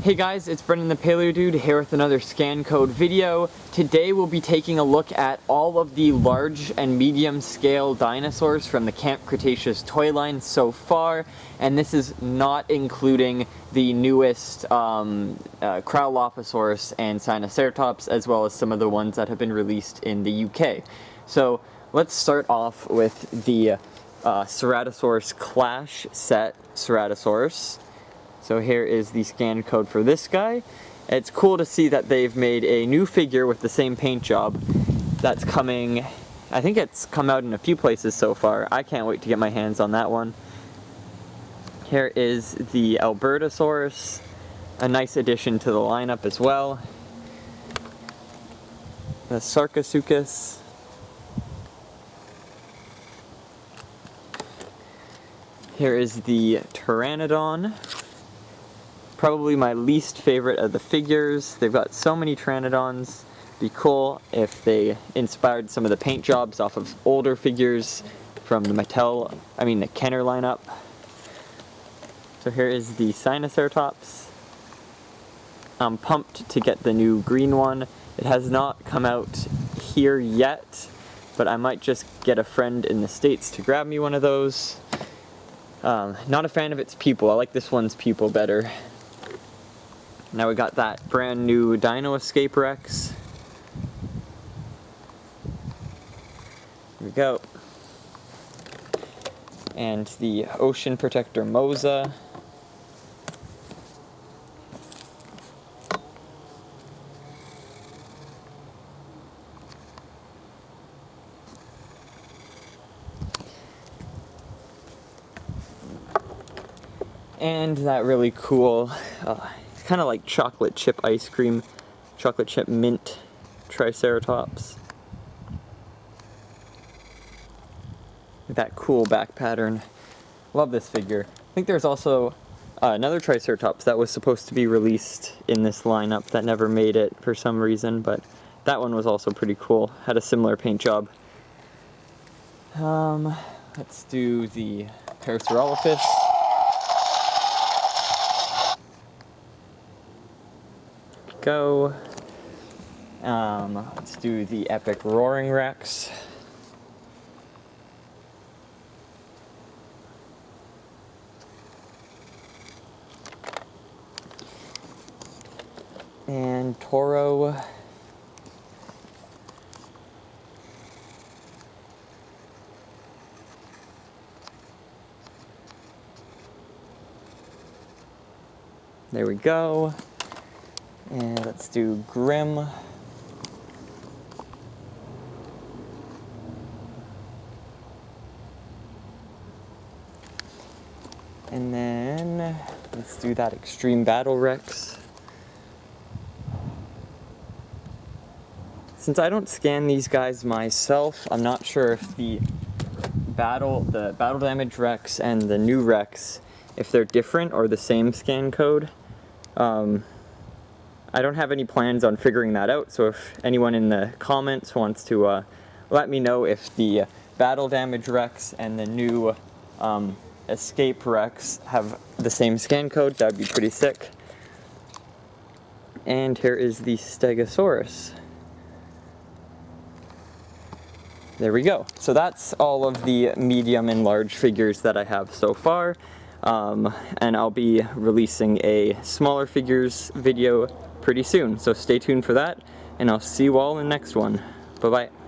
Hey guys, it's Brendan the Paleo Dude here with another scan code video. Today we'll be taking a look at all of the large and medium scale dinosaurs from the Camp Cretaceous toy line so far, and this is not including the newest Crowlophosaurus and Sinoceratops, as well as some of the ones that have been released in the UK. So let's start off with the Ceratosaurus Clash set Ceratosaurus. So here is the scan code for this guy. It's cool to see that they've made a new figure with the same paint job that's coming. I think it's come out in a few places so far. I can't wait to get my hands on that one. Here is the albertosaurus, a nice addition to the lineup as well. The Sarcosuchus. Here is the Pteranodon. Probably my least favorite of the figures. They've got so many Pteranodons. Be cool if they inspired some of the paint jobs off of older figures from the the Kenner lineup. So here is the Sinoceratops. I'm pumped to get the new green one. It has not come out here yet, but I might just get a friend in the States to grab me one of those. Not a fan of its pupil. I like this one's pupil better. Now we got that brand new Dino Escape Rex. Here we go. And the Ocean Protector Mosa. And that really cool, kind of like chocolate chip ice cream, chocolate chip mint Triceratops. That cool back pattern. Love this figure. I think there's also another Triceratops that was supposed to be released in this lineup that never made it for some reason, but that one was also pretty cool. Had a similar paint job. Let's do the Herrerasaurus. Go. Let's do the epic Roaring Rex. And Toro. There we go. And let's do Grim. And then let's do that Extreme Battle Rex. Since I don't scan these guys myself, I'm not sure if the battle damage Rex and the new Rex, if they're different or the same scan code. I don't have any plans on figuring that out, so if anyone in the comments wants to let me know if the battle damage Rex and the new escape Rex have the same scan code, that'd be pretty sick. And here is the Stegosaurus. There we go. So that's all of the medium and large figures that I have so far. And I'll be releasing a smaller figures video pretty soon, so stay tuned for that, and I'll see you all in the next one. Bye bye.